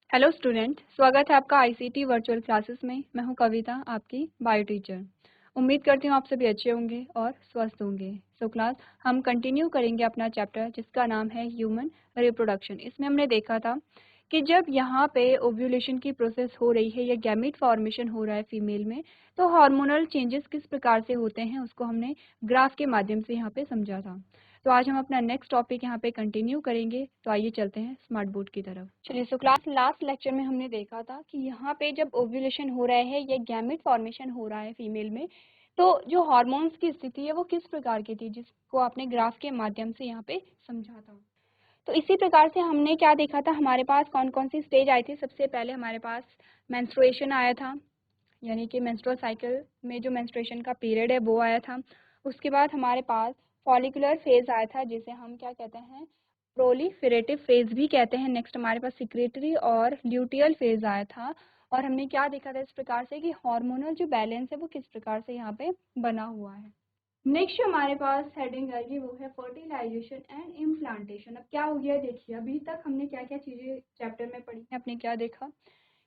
Hello student, स्वागत है आपका आईसीटी वर्चुअल क्लासेस में। मैं हूं कविता, आपकी बायो टीचर। उम्मीद करती हूं आप सभी अच्छे होंगे और स्वस्थ होंगे। सो क्लास हम कंटिन्यू करेंगे अपना चैप्टर जिसका नाम है ह्यूमन रिप्रोडक्शन। इसमें हमने देखा था कि जब यहाँ पे ओव्यूलेशन की प्रोसेस हो रही है या गैमीट फॉर्मेशन हो रहा है फीमेल में, तो हार्मोनल चेंजेस किस प्रकार से होते हैं उसको हमने ग्राफ के माध्यम से यहाँ पे समझा था। तो आज हम अपना नेक्स्ट टॉपिक यहाँ पे कंटिन्यू करेंगे। तो आइए चलते हैं स्मार्ट बोर्ड की तरफ। चलिए, सो क्लास लास्ट लेक्चर में हमने देखा था कि यहाँ पे जब ओव्यूलेशन हो रहा है या गैमेट फॉर्मेशन हो रहा है फीमेल में, तो जो हार्मोन्स की स्थिति है वो किस प्रकार की थी, जिसको आपने ग्राफ के माध्यम से यहाँ पे समझा था। तो इसी प्रकार से हमने क्या देखा था, हमारे पास कौन कौन सी स्टेज आई थी। सबसे पहले हमारे पास मेंस्ट्रुएशन आया था, यानी कि मेंस्ट्रुअल साइकिल में जो मेंस्ट्रुएशन का पीरियड है वो आया था। उसके बाद हमारे पास फॉलिकुलर फेज आया था, जिसे हम क्या कहते हैं, प्रोलिफेरेटिव फेज भी कहते हैं। नेक्स्ट हमारे पास सिक्रेटरी और ल्यूटियल फेज आया था। और हमने क्या देखा था इस प्रकार से कि हार्मोनल जो बैलेंस है वो किस प्रकार से यहाँ पे बना हुआ है। नेक्स्ट हमारे पास हेडिंग आएगी, वो है फर्टिलाइजेशन एंड इम्प्लांटेशन। अब क्या हो गया देखिए, अभी तक हमने क्या क्या चीजें चैप्टर में पढ़ी है। आपने क्या देखा,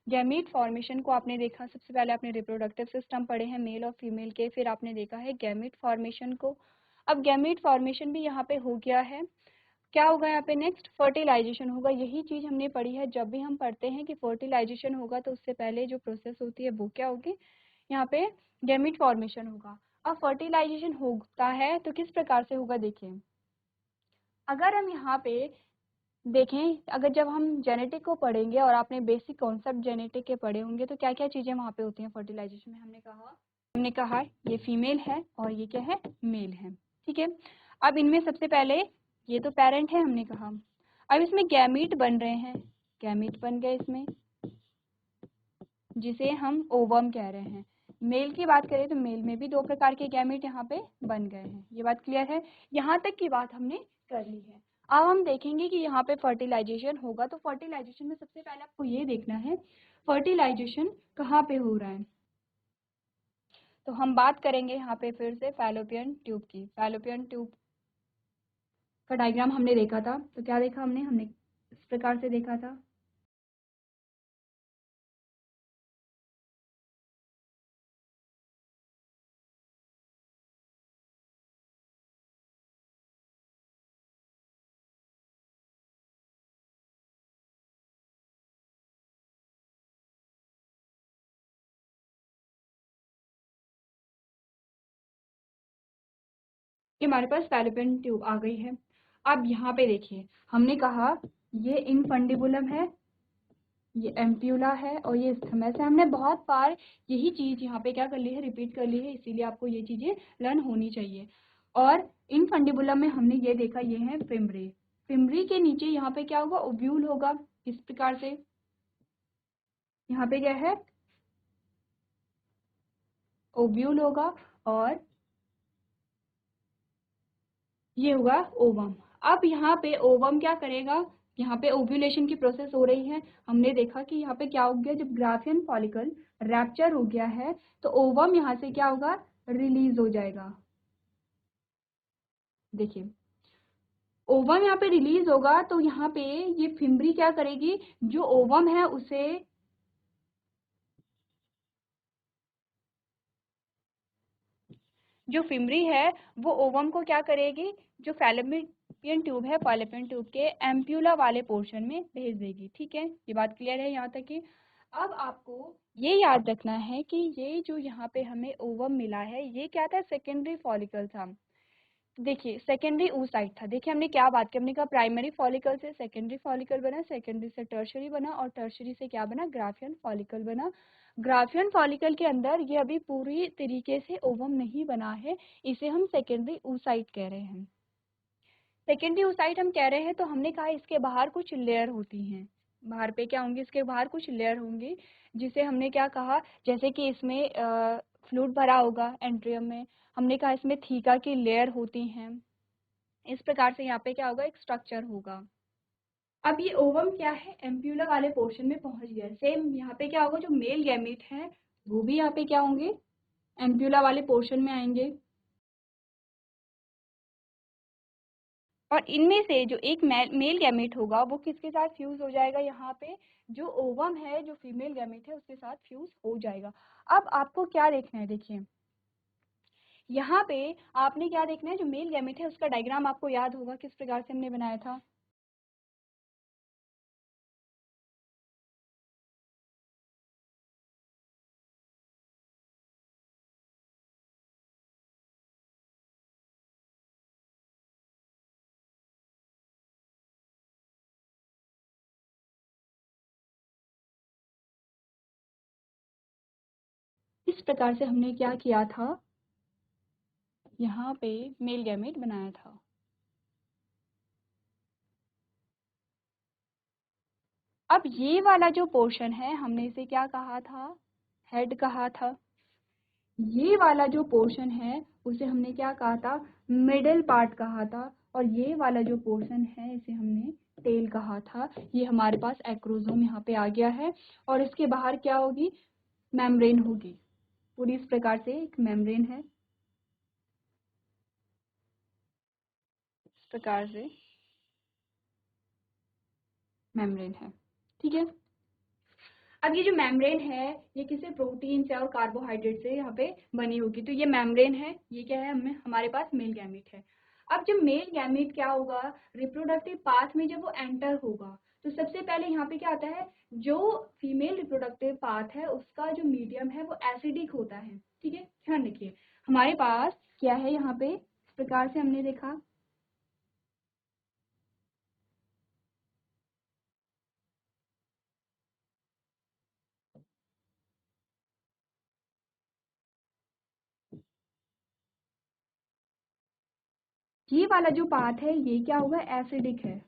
गैमीट फॉर्मेशन को आपने देखा। सबसे पहले आपने रिप्रोडक्टिव सिस्टम पढ़े हैं मेल और फीमेल के, फिर आपने देखा है गैमीट फॉर्मेशन को। अब गैमीट फॉर्मेशन भी यहाँ पे हो गया है, क्या होगा यहाँ पे नेक्स्ट फर्टिलाइजेशन होगा। यही चीज हमने पढ़ी है। जब भी हम पढ़ते हैं कि फर्टिलाइजेशन होगा तो उससे पहले जो प्रोसेस होती है वो क्या होगी, यहाँ पे गैमीट फॉर्मेशन होगा। अब फर्टिलाइजेशन होता है तो किस प्रकार से होगा, देखिए अगर हम यहाँ पे देखें, अगर जब हम जेनेटिक को पढ़ेंगे और आपने बेसिक कॉन्सेप्ट जेनेटिक के पढ़े होंगे तो क्या क्या चीजें वहाँ पे होती हैं फर्टिलाइजेशन में। हमने कहा ये फीमेल है और ये क्या है, मेल है। ठीक है, अब इनमें सबसे पहले ये तो पेरेंट है हमने कहा। अब इसमें गैमीट बन रहे हैं, गैमीट बन गए इसमें, जिसे हम ओवम कह रहे हैं। मेल की बात करें तो मेल में भी दो प्रकार के गैमीट यहाँ पे बन गए हैं। ये बात क्लियर है, यहाँ तक की बात हमने कर ली है। अब हम देखेंगे कि यहाँ पे फर्टिलाइजेशन होगा, तो फर्टिलाइजेशन में सबसे पहले आपको ये देखना है फर्टिलाइजेशन कहाँ पे हो रहा है। तो हम बात करेंगे यहाँ पे फिर से फैलोपियन ट्यूब की। फैलोपियन ट्यूब का डायग्राम हमने देखा था, तो क्या देखा हमने हमने इस प्रकार से देखा था। कि हमारे पास फैलोपियन ट्यूब आ गई है। अब यहाँ पे देखिए, हमने कहा ये इनफंडिबुलम है, ये एम्प्यूला है और ये स्थमस है। हमने बहुत बार यही चीज यहाँ पे क्या कर ली है, रिपीट कर ली है, इसीलिए आपको ये चीजें लर्न होनी चाहिए। और इनफंडिबुलम में हमने ये देखा, ये है फिम्ब्री। फिम्ब्री के नीचे यहाँ पे क्या होगा, ओव्यूल होगा। इस प्रकार से यहाँ पे क्या है, ओव्यूल होगा और ये होगा ओवम। अब यहाँ पे ओवम क्या करेगा, यहाँ पे ओव्यूलेशन की प्रोसेस हो रही है। हमने देखा कि यहाँ पे क्या हो गया, जब ग्राफियन फॉलिकल रैप्चर हो गया है तो ओवम यहाँ से क्या होगा, रिलीज हो जाएगा। देखिए ओवम यहाँ पे रिलीज होगा तो यहाँ पे ये फिम्बरी क्या करेगी, जो ओवम है उसे जो फिम्बरी है वो ओवम को क्या करेगी, जो फैलोपियन ट्यूब है फैलोपियन ट्यूब के एम्प्यूला वाले पोर्शन में भेज देगी। ठीक है, ये बात क्लियर है यहाँ तक की। अब आपको ये याद रखना है कि ये जो यहाँ पे हमें ओवम मिला है ये क्या था, सेकेंडरी फॉलिकल था। देखिए सेकेंडरी oocyte था। देखिए हमने क्या बात की, हमने कहा प्राइमरी फॉलिकल से सेकेंडरी फॉलिकल बना, सेकेंडरी से टर्शरी बना और टर्शरी से क्या बना, ग्राफियन फॉलिकल बना। ग्राफियन फॉलिकल के अंदर ये अभी पूरी तरीके से ओवम नहीं बना है, इसे हम सेकेंडरी oocyte कह रहे हैं। सेकेंडरी oocyte हम कह रहे हैं तो हमने कहा इसके बाहर कुछ लेयर होती हैं। बाहर पे क्या होंगी, इसके बाहर कुछ लेयर होंगी, जिसे हमने क्या कहा, जैसे कि इसमें फ्लूइड भरा होगा एंट्रियम में, हमने कहा इसमें थीका की लेयर होती हैं। इस प्रकार से यहाँ पे क्या होगा, एक स्ट्रक्चर होगा। अब ये ओवम क्या है, एम्प्यूला वाले पोर्शन में पहुंच गया। सेम यहाँ पे क्या होगा, जो मेल गैमीट है वो भी यहाँ पे क्या होंगे, एम्प्यूला वाले पोर्शन में आएंगे। और इनमें से जो एक मेल गैमेट होगा वो किसके साथ फ्यूज हो जाएगा, यहाँ पे जो ओवम है, जो फीमेल गैमेट है उसके साथ फ्यूज हो जाएगा। अब आपको क्या देखना है, देखिए यहाँ पे आपने क्या देखना है, जो मेल गैमेट है उसका डायग्राम आपको याद होगा किस प्रकार से हमने बनाया था। इस प्रकार से हमने क्या किया था, यहाँ पे मेल गैमेट बनाया था। अब ये वाला जो पोर्शन है हमने इसे क्या कहा था, हेड कहा था। ये वाला जो पोर्शन है उसे हमने क्या कहा था, मिडिल पार्ट कहा था। और ये वाला जो पोर्शन है इसे हमने टेल कहा था। ये हमारे पास एक्रोसोम यहाँ पे आ गया है और इसके बाहर क्या होगी, मेम्ब्रेन होगी। पूरी इस प्रकार से एक मेम्ब्रेन है, इस प्रकार से मेम्ब्रेन है, ठीक है। अब ये जो मेम्ब्रेन है ये किसी प्रोटीन से और कार्बोहाइड्रेट से यहाँ पे बनी होगी, तो ये मेम्ब्रेन है, ये क्या है, हमें हमारे पास मेल गैमेट है। अब जब मेल गैमेट क्या होगा, रिप्रोडक्टिव पाथ में जब वो एंटर होगा तो सबसे पहले यहाँ पे क्या आता है, जो फीमेल रिप्रोडक्टिव पाथ है उसका जो मीडियम है वो एसिडिक होता है, ठीक है। ध्यान रखिए हमारे पास क्या है, यहाँ पे इस प्रकार से हमने देखा, ये वाला जो पाथ है ये क्या होगा, एसिडिक है,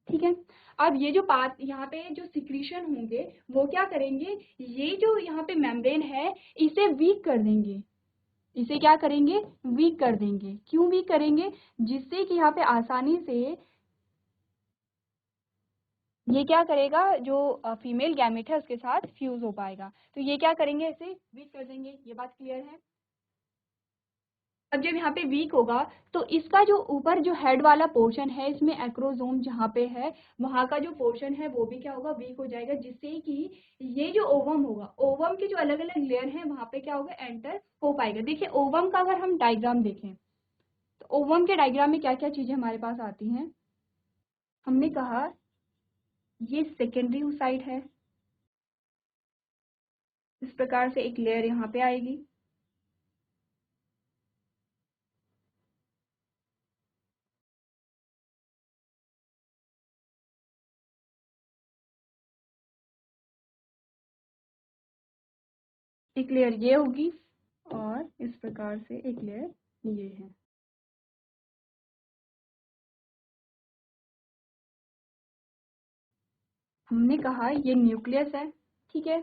ठीक है। अब ये जो पाथ यहाँ पे जो सिक्रीशन होंगे वो क्या करेंगे, ये जो यहाँ पे मेम्ब्रेन है इसे वीक कर देंगे, इसे क्या करेंगे, वीक कर देंगे। क्यों वीक करेंगे, जिससे कि यहाँ पे आसानी से ये क्या करेगा, जो फीमेल गैमेट है उसके साथ फ्यूज हो पाएगा। तो ये क्या करेंगे, इसे वीक कर देंगे। ये बात क्लियर है। अब जब यहाँ पे वीक होगा तो इसका जो ऊपर जो हेड वाला पोर्शन है इसमें एक्रोसोम जहाँ पे है वहाँ का जो पोर्शन है वो भी क्या होगा, वीक हो जाएगा, जिससे कि ये जो ओवम होगा, ओवम के जो अलग अलग लेयर हैं वहाँ पे क्या होगा, एंटर हो पाएगा। देखिए ओवम का अगर हम डायग्राम देखें तो ओवम के डायग्राम में क्या क्या चीजें हमारे पास आती हैं, हमने कहा ये सेकेंडरी साइड है, इस प्रकार से एक लेयर यहाँ पे आएगी, एक लेयर ये होगी और इस प्रकार से एक लेयर ये है। हमने कहा ये न्यूक्लियस है, ठीक है।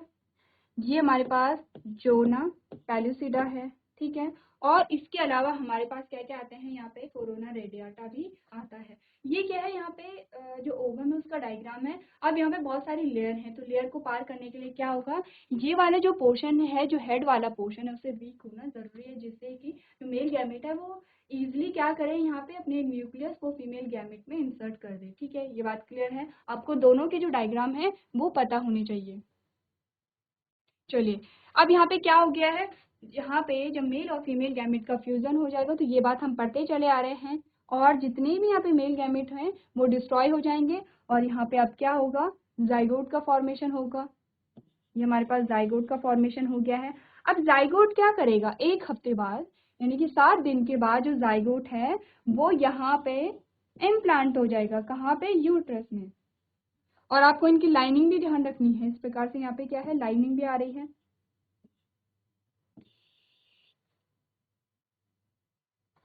ये हमारे पास जोना पेलुसिडा है, ठीक है। और इसके अलावा हमारे पास क्या क्या आते हैं, यहाँ पे कोरोना रेडियाटा भी आता है। ये क्या है, यहाँ पे जो ओवम है उसका डायग्राम है। अब यहाँ पे बहुत सारी लेयर हैं, तो लेयर को पार करने के लिए क्या होगा, ये वाला जो पोर्शन है, जो हेड वाला पोर्शन है उसे वीक होना जरूरी है, जिससे कि जो मेल गैमेट है वो इजिली क्या करे, यहाँ पे अपने न्यूक्लियस को फीमेल गैमेट में इंसर्ट कर दे, ठीक है। ये बात क्लियर है, आपको दोनों के जो डायग्राम है वो पता होने चाहिए। चलिए अब यहाँ पे क्या हो गया है, यहाँ पे जब मेल और फीमेल गैमेट का फ्यूजन हो जाएगा तो ये बात हम पढ़ते चले आ रहे हैं, और जितने भी यहाँ पे मेल गैमेट हैं वो डिस्ट्रॉय हो जाएंगे और यहाँ पे अब क्या होगा, जाइगोट का फॉर्मेशन होगा। ये हमारे पास जाइगोट का फॉर्मेशन हो गया है। अब जाइगोट क्या करेगा, एक हफ्ते बाद यानी कि 7 दिन के बाद जो जाइगोट है वो यहाँ पे इम्प्लांट हो जाएगा, कहाँ पे, यूट्रस में। और आपको इनकी लाइनिंग भी ध्यान रखनी है, इस प्रकार से यहाँ पे क्या है, लाइनिंग भी आ रही है।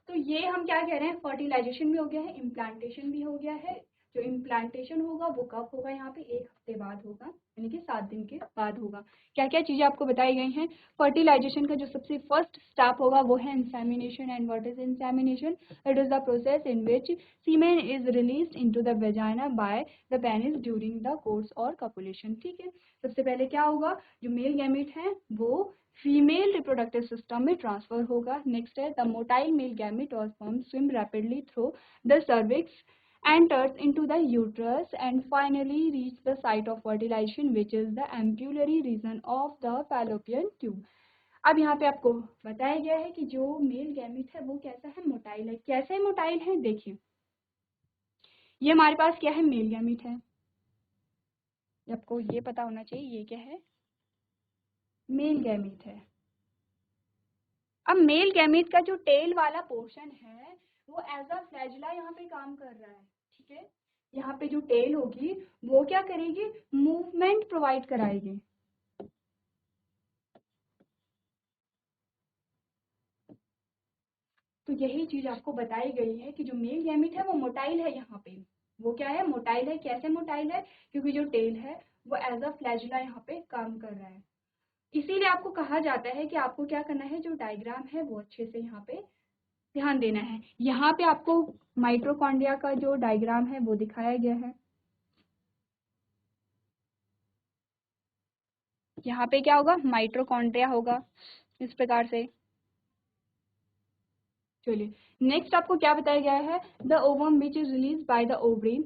तो ये हम क्या कह रहे हैं, फर्टिलाइजेशन भी हो गया है, इम्प्लांटेशन भी हो गया है, जो इम्प्लांटेशन होगा वो कब होगा, यहाँ पे 1 हफ्ते बाद होगा, यानी कि 7 दिन के बाद होगा। क्या क्या चीज़ें आपको बताई गई हैं। फर्टिलाइजेशन का जो सबसे फर्स्ट स्टेप होगा वो है insemination. And what is insemination? It is the process in which semen is released into the vagina by the penis during the course और कपुलेशन। ठीक है, सबसे पहले क्या होगा, जो मेल गैमेट है वो फीमेल रिप्रोडक्टिव सिस्टम में ट्रांसफर होगा। नेक्स्ट है द मोटाइल मेल गैमेट और sperm swim rapidly through the cervix, enters into the uterus and finally reach the site of fertilization which is the ampullary region of the fallopian tube। अब यहाँ पे आपको बताया गया है कि जो मेल गैमेट है वो कैसा है, मोटाइल है। कैसे मोटाइल है, देखिए ये हमारे पास क्या है, मेल गैमेट है। आपको ये पता होना चाहिए ये क्या है, मेल गैमेट है। अब मेल गैमेट का जो टेल वाला पोर्शन है वो एज अ फ्लैजिला यहाँ पे काम कर रहा है। ठीक है, यहाँ पे जो टेल होगी वो क्या करेगी, मूवमेंट प्रोवाइड कराएगी। तो यही चीज आपको बताई गई है कि जो मेल गैमेट है वो मोटाइल है। यहाँ पे वो क्या है, मोटाइल है। कैसे मोटाइल है, क्योंकि जो टेल है वो एज अ फ्लैजिला यहाँ पे काम कर रहा है। इसीलिए आपको कहा जाता है कि आपको क्या करना है, जो डायग्राम है वो अच्छे से यहाँ पे ध्यान देना है। यहाँ पे आपको माइटोकॉन्ड्रिया का जो डायग्राम है वो दिखाया गया है। यहाँ पे क्या होगा, माइटोकॉन्ड्रिया होगा इस प्रकार से। चलिए नेक्स्ट आपको क्या बताया गया है, the ovum which is release by the ovary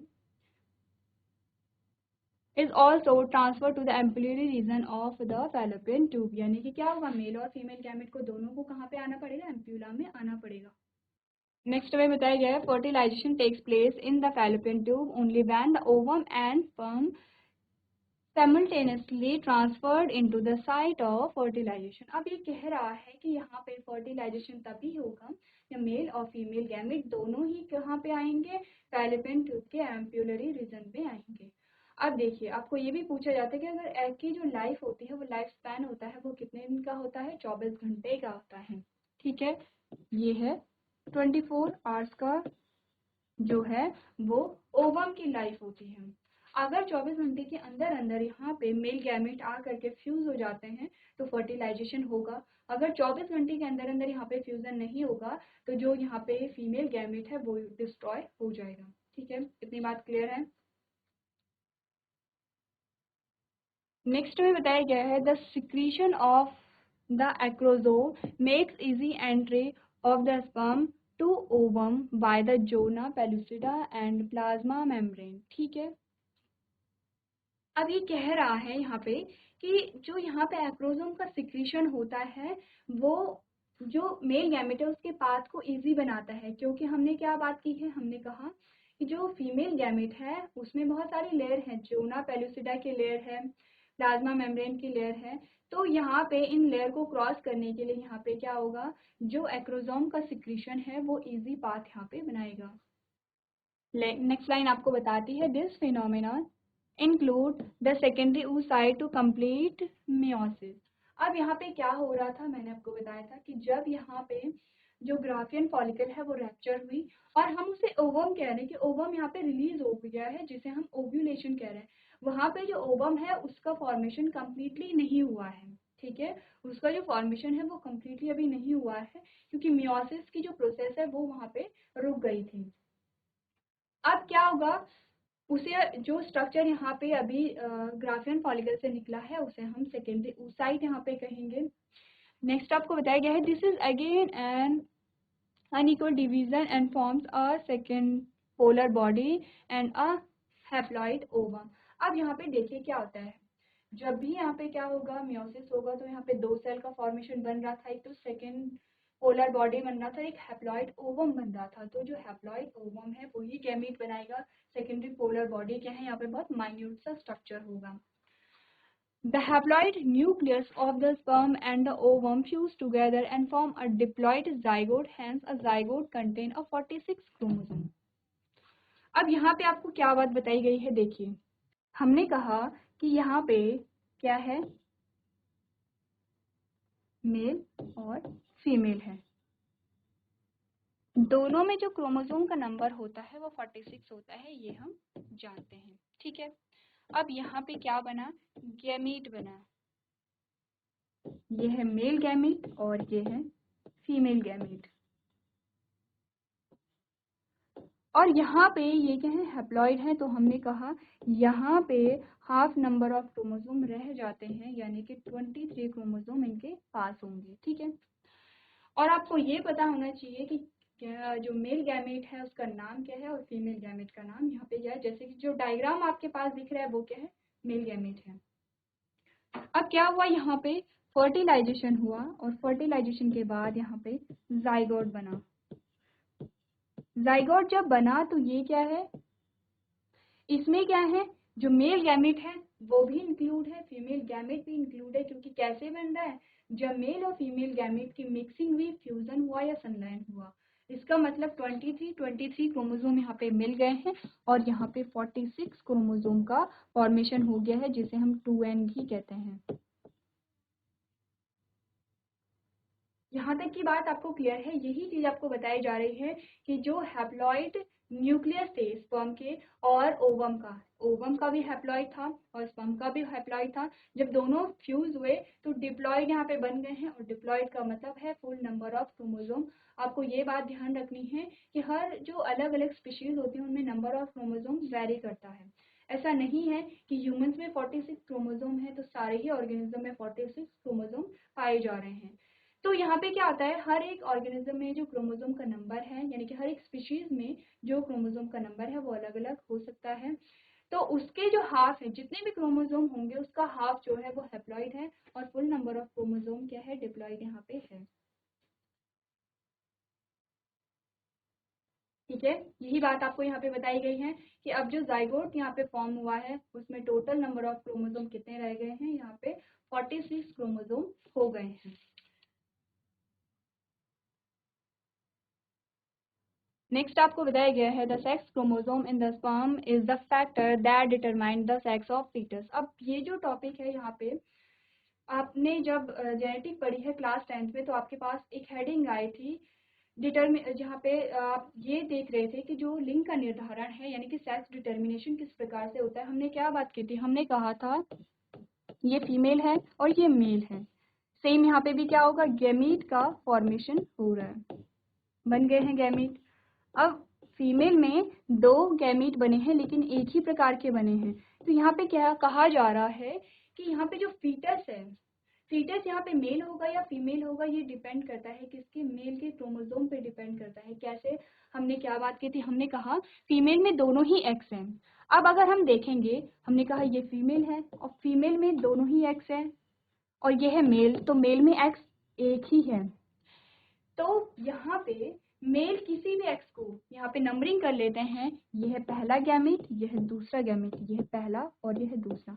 is also transfer to the ampullary region of the fallopian tube. यानी कि क्या होगा, मेल और फीमेल गैमेट को दोनों को कहाँ पे आना पड़ेगा, एम्प्यूला में आना पड़ेगा। नेक्स्ट में बताया गया है fertilization takes place in the fallopian tube only when the ovum and sperm simultaneously transferred into the site of fertilization। अब ये कह रहा है कि यहाँ पे फर्टिलाइजेशन तभी होगा जब मेल और फीमेल गैमेट दोनों ही कहाँ पे आएंगे, फैलोपियन ट्यूब के एम्प्यूलरी रीजन पे आएंगे। अब देखिए आपको ये भी पूछा जाता है कि अगर एग की जो लाइफ होती है वो लाइफ स्पैन होता है वो कितने दिन का होता है, 24 घंटे का होता है। ठीक है, ये है 24 आवर्स का जो है वो ओवम की लाइफ होती है। अगर 24 घंटे के अंदर अंदर यहाँ पे मेल गैमेट आ करके फ्यूज हो जाते हैं तो फर्टिलाइजेशन होगा। अगर 24 घंटे के अंदर अंदर यहाँ पे फ्यूजन नहीं होगा तो जो यहाँ पे फीमेल गैमेट है वो डिस्ट्रॉय हो जाएगा। ठीक है, इतनी बात क्लियर है। नेक्स्ट में बताया गया है the secretion of the acrosome makes easy entry of the sperm to ovum by the zona pellucida and plasma membrane. ठीक है, अब ये कह रहा है यहाँ पे कि जो यहाँ पे एक्रोसोम का सिक्रीशन होता है वो जो मेल गैमेट है उसके पाथ को इजी बनाता है। क्योंकि हमने क्या बात की है, हमने कहा कि जो फीमेल गैमेट है उसमें बहुत सारी लेयर हैं, जोना पेलुसिडा की लेयर है, प्लाज्मा मेम्ब्रेन की लेयर है। तो यहाँ पे इन लेयर को क्रॉस करने के लिए यहाँ पे क्या होगा, जो एक्रोसोम का सिक्रीशन है वो इजी पाथ यहाँ पे बनाएगा। नेक्स्ट लाइन आपको बताती है this phenomenon include the secondary oocyte to complete meiosis। अब यहाँ पे क्या हो रहा था, मैंने आपको बताया था कि जब यहाँ पे जो ग्राफियन फॉलिकल है वो रैप्चर हुई और हम उसे ओवम कह रहे हैं कि ओवम यहाँ पे रिलीज हो गया है जिसे हम ओव्यूलेशन कह रहे हैं। वहाँ पे जो ओवम है उसका फॉर्मेशन कम्प्लीटली नहीं हुआ है। ठीक है, उसका जो फॉर्मेशन है वो कम्प्लीटली अभी नहीं हुआ है क्योंकि मियोसिस की जो प्रोसेस है वो वहाँ पे रुक गई थी। अब क्या होगा, उसे जो स्ट्रक्चर यहाँ पे अभी ग्राफियन फॉलिकल से निकला है उसे हम सेकेंडरी oocyte यहाँ पे कहेंगे। नेक्स्ट आपको बताया गया है this is again an unequal division and forms a second polar body and a haploid ovum. अब यहाँ पे देखिए क्या होता है, जब भी यहाँ पे क्या होगा, मियोसिस होगा तो यहाँ पे 2 सेल का फॉर्मेशन बन रहा था, एक तो सेकेंड पोलर बॉडी बन रहा था, एक हैप्लॉइड ओवम बन रहा था। तो जो हैप्लॉइड ओवम है वही गैमीट बनाएगा। सेकेंडरी पोलर बॉडी क्या है, यहाँ पे बहुत माइन्यूट सा स्ट्रक्चर होगा। The haploid nucleus of the sperm and the ovum fuse together and form a diploid zygote. Hence, a zygote contain a 46 chromosome। अब यहाँ पे आपको क्या बात बताई गई है, देखिए हमने कहा कि यहाँ पे क्या है, मेल और फीमेल है। दोनों में जो क्रोमोसोम का नंबर होता है वो 46 होता है, ये हम जानते हैं। ठीक है, अब यहाँ पे क्या बना, गैमीट बना। ये है मेल गैमीट और ये है फीमेल गैमीट। और यहाँ पे ये क्या है, हैप्लॉइड है, तो हमने कहा यहाँ पे हाफ नंबर ऑफ क्रोमोसोम रह जाते हैं, यानी कि 23 क्रोमोसोम इनके पास होंगे। ठीक है, और आपको ये पता होना चाहिए कि क्या जो मेल गैमेट है उसका नाम क्या है और फीमेल गैमेट का नाम यहाँ पे क्या है। जैसे कि जो डायग्राम आपके पास दिख रहा है वो क्या है, मेल गैमेट है। अब क्या हुआ, यहाँ पे फर्टिलाइजेशन हुआ और फर्टिलाइजेशन के बाद यहाँ पे जाइगोट बना। जाइगोट जब बना तो ये क्या है, इसमें क्या है, जो मेल गैमेट है वो भी इंक्लूड है, फीमेल गैमेट भी इंक्लूड है, क्योंकि कैसे बन रहा है, जब मेल और फीमेल गैमेट की मिक्सिंग हुई, फ्यूजन हुआ या संलयन हुआ। इसका मतलब 23 क्रोमोसोम यहाँ पे मिल गए हैं और यहाँ पे 46 क्रोमोसोम का फॉर्मेशन हो गया है, जिसे हम 2n भी कहते हैं। यहाँ तक की बात आपको क्लियर है, यही चीज आपको बताई जा रही है कि जो हैप्लॉइड न्यूक्लियस थे स्पर्म के और ओवम का भी हैप्लॉइड था और स्पर्म का भी हैप्लॉइड था, जब दोनों फ्यूज हुए तो डिप्लॉइड यहाँ पे बन गए हैं, और डिप्लॉइड का मतलब है फुल नंबर ऑफ क्रोमोसोम। आपको ये बात ध्यान रखनी है कि हर जो अलग अलग स्पीशीज होती है उनमें नंबर ऑफ क्रोमोसोम वेरी करता है। ऐसा नहीं है कि ह्यूमंस में 46 क्रोमोसोम है तो सारे ही ऑर्गेनिज्म में 46 क्रोमोसोम पाए जा रहे हैं। तो यहाँ पे क्या आता है, हर एक ऑर्गेनिज्म में जो क्रोमोसोम का नंबर है, यानी कि हर एक स्पीशीज में जो क्रोमोसोम का नंबर है वो अलग अलग हो सकता है। तो उसके जो हाफ है, जितने भी क्रोमोसोम होंगे उसका हाफ जो है वो हैप्लॉइड है और फुल नंबर ऑफ क्रोमोसोम क्या है, डिप्लॉइड यहाँ पे है। ठीक है, यही बात आपको यहाँ पे बताई गई है कि अब जो जाइगोट यहाँ पे फॉर्म हुआ है उसमें टोटल नंबर ऑफ क्रोमोसोम कितने रह गए हैं, यहाँ पे 46 क्रोमोसोम हो गए हैं। नेक्स्ट आपको बताया गया है the sex chromosome in the sperm is the factor that determine the sex of foetus. अब ये जो टॉपिक है यहाँ पे, आपने जब जेनेटिक पढ़ी है क्लास 10th में तो आपके पास एक हेडिंग आई थी डिटर्मिन, जहाँ पे आप ये देख रहे थे कि जो लिंग का निर्धारण है यानी कि सेक्स डिटर्मिनेशन किस प्रकार से होता है। हमने क्या बात की थी, हमने कहा था ये फीमेल है और ये मेल है। सेम यहाँ पे भी क्या होगा, गैमीट का फॉर्मेशन हो रहा है, बन गए हैं गैमीट। अब फीमेल में 2 गैमीट बने हैं लेकिन एक ही प्रकार के बने हैं, तो यहाँ पे क्या कहा जा रहा है कि यहाँ पे जो फीटस है, फीटस यहाँ पे मेल होगा या फीमेल होगा ये डिपेंड करता है किसके, मेल के क्रोमोसोम पे डिपेंड करता है। कैसे, हमने क्या बात की थी, हमने कहा फीमेल में दोनों ही एक्स हैं। अब अगर हम देखेंगे, हमने कहा ये फीमेल है और फीमेल में दोनों ही एक्स है और ये है मेल, तो मेल में एक्स एक ही है। तो यहाँ पे मेल किसी भी एक्स को यहाँ पे नंबरिंग कर लेते हैं, यह है पहला गैमेट, यह है दूसरा गैमेट, यह है पहला और यह है दूसरा।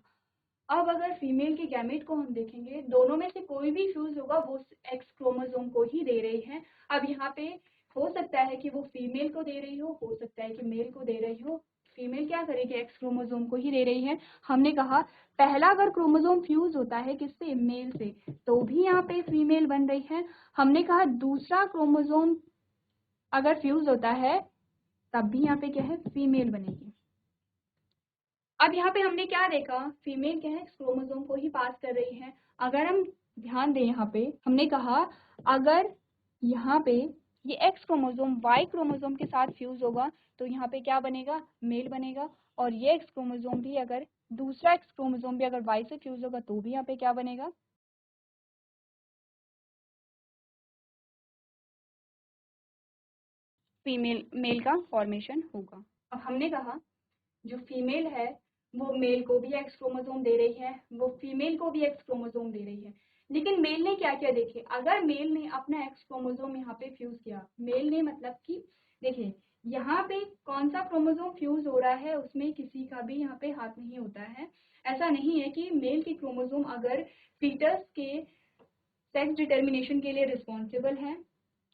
अब अगर फीमेल के गैमेट को हम देखेंगे, दोनों में से कोई भी फ्यूज होगा वो एक्स क्रोमोसोम को ही दे रही है। अब यहाँ पे हो सकता है कि वो फीमेल को दे रही हो सकता है कि मेल को दे रही हो। फीमेल क्या करेगी, एक्स क्रोमोसोम को ही दे रही है। हमने कहा पहला अगर क्रोमोसोम फ्यूज होता है किससे, मेल से, तो भी यहाँ पे फीमेल बन रही है। हमने कहा दूसरा क्रोमोसोम अगर फ्यूज होता है तब भी यहाँ पे क्या है, फीमेल बनेगी। अब यहाँ पे हमने क्या देखा, फीमेल क्या है, क्रोमोसोम को ही पास कर रही है। अगर हम ध्यान दें, यहाँ पे हमने कहा अगर यहाँ पे ये एक्स क्रोमोसोम वाई क्रोमोसोम के साथ फ्यूज होगा तो यहाँ पे क्या बनेगा, मेल बनेगा। और ये एक्स क्रोमोसोम भी अगर दूसरा एक्स क्रोमोसोम भी अगर वाई से फ्यूज होगा तो भी यहाँ पे क्या बनेगा, फीमेल, मेल का फॉर्मेशन होगा। अब हमने कहा जो फीमेल है वो मेल को भी एक्स क्रोमोसोम दे रही है, वो फीमेल को भी एक्स क्रोमोसोम दे रही है। लेकिन मेल ने क्या किया, देखिए अगर मेल ने अपना एक्स क्रोमोसोम यहाँ पे फ्यूज किया, मेल ने मतलब कि देखिए यहाँ पे कौन सा क्रोमोसोम फ्यूज हो रहा है उसमें किसी का भी यहाँ पे हाथ नहीं होता है। ऐसा नहीं है कि मेल की क्रोमोसोम अगर फीटस के सेक्स डिटर्मिनेशन के लिए रिस्पॉन्सिबल है,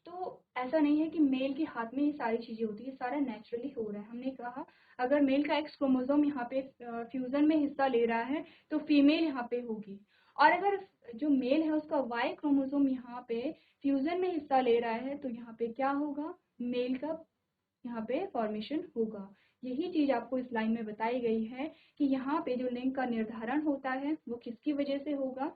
तो ऐसा नहीं है कि मेल के हाथ में ये सारी चीजें होती है, सारा नेचुरली हो रहा है। हमने कहा अगर मेल का एक्स क्रोमोसोम यहाँ पे फ्यूजन में हिस्सा ले रहा है तो फीमेल यहाँ पे होगी। और अगर जो मेल है उसका वाई क्रोमोसोम यहाँ पे फ्यूजन में हिस्सा ले रहा है तो यहाँ पे क्या होगा, मेल का यहाँ पे फॉर्मेशन होगा। यही चीज आपको इस लाइन में बताई गई है कि यहाँ पे जो लिंग का निर्धारण होता है वो किसकी वजह से होगा,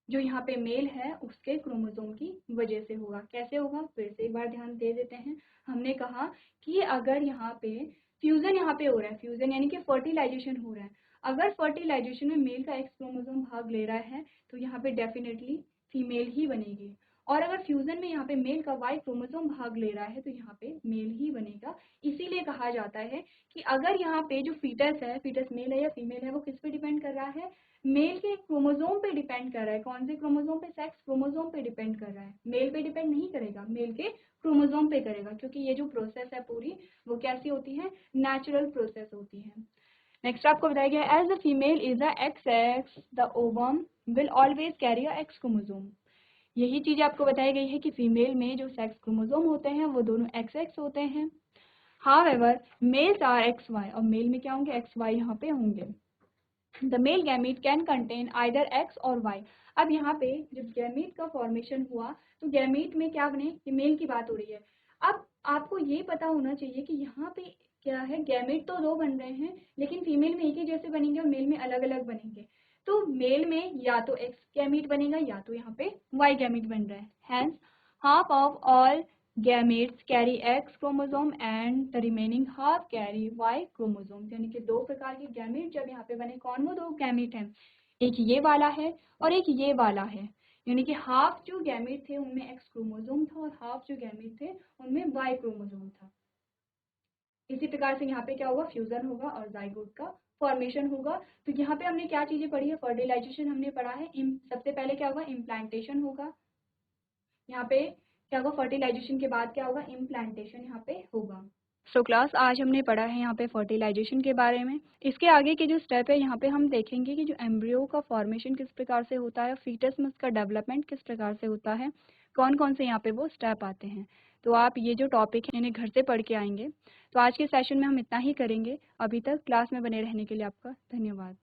जो यहाँ पे मेल है उसके क्रोमोसोम की वजह से होगा। कैसे होगा, फिर से एक बार ध्यान दे देते हैं। हमने कहा कि अगर यहाँ पे फ्यूजन यहाँ पे हो रहा है, फ्यूजन यानी कि फर्टिलाइजेशन हो रहा है, अगर फर्टिलाइजेशन में मेल का एक्स क्रोमोसोम भाग ले रहा है तो यहाँ पे डेफिनेटली फीमेल ही बनेगी। और अगर फ्यूजन में यहाँ पे मेल का वाई क्रोमोसोम भाग ले रहा है तो यहाँ पे मेल ही बनेगा। इसीलिए कहा जाता है कि अगर यहाँ पे जो फीटस है, फीटस मेल है या फीमेल है, वो किस पे डिपेंड कर रहा है, मेल के क्रोमोसोम पे डिपेंड कर रहा है। कौन से क्रोमोसोम पे, सेक्स क्रोमोसोम पे डिपेंड कर रहा है, मेल पे डिपेंड नहीं करेगा, मेल के क्रोमोसोम पे करेगा, क्योंकि ये जो प्रोसेस है पूरी वो कैसी होती है, नेचुरल प्रोसेस होती है। नेक्स्ट आपको बताया गया as the female is a X X the ovum will always carry a X chromosome. यही चीज आपको बताई गई है कि फीमेल में जो सेक्स क्रोमोसोम होते हैं वो दोनों एक्स एक्स होते हैं। However males are X Y, और मेल में क्या होंगे, एक्स वाई यहाँ पे होंगे। The male gamete can contain either X और वाई। अब यहाँ पे जब गैमीट का फॉर्मेशन हुआ तो गैमीट में क्या बने, ये मेल की बात हो रही है। अब आपको ये पता होना चाहिए कि यहाँ पे क्या है, गैमीट तो दो बन रहे हैं लेकिन फीमेल में एक ही जैसे बनेंगे और मेल में अलग अलग बनेंगे। तो मेल में या तो एक्स गैमीट बनेगा या तो यहाँ पे वाई गैमीट बन रहा है। Hence half of all gametes carry X chromosome and the remaining half carry Y chromosome. यानी कि दो प्रकार के गैमेट जब यहाँ पे बने, कौन वो दो गैमेट हैं, एक ये वाला है और एक ये वाला है। यानी कि हाफ जो गैमेट थे उनमें एक्स क्रोमोसोम था और हाफ जो गैमेट थे उनमें वाई क्रोमोसोम था। इसी प्रकार से यहाँ पे क्या होगा, फ्यूजन होगा और जाइगोट का फॉर्मेशन होगा। तो यहाँ पे हमने क्या चीजें पढ़ी है, फर्टिलाइजेशन हमने पढ़ा है, सबसे पहले क्या होगा, इम्प्लांटेशन होगा। यहाँ पे क्या होगा, फर्टिलाइजेशन के बाद क्या होगा, इम्प्लांटेशन यहाँ पे होगा। सो क्लास आज हमने पढ़ा है यहाँ पे फर्टिलाइजेशन के बारे में। इसके आगे के जो स्टेप है यहाँ पे हम देखेंगे कि जो एम्ब्रियो का फॉर्मेशन किस प्रकार से होता है, फीटस में उसका डेवलपमेंट किस प्रकार से होता है, कौन कौन से यहाँ पे वो स्टेप आते हैं। तो आप ये जो टॉपिक है इन्हें घर से पढ़ के आएंगे। तो आज के सेशन में हम इतना ही करेंगे। अभी तक क्लास में बने रहने के लिए आपका धन्यवाद।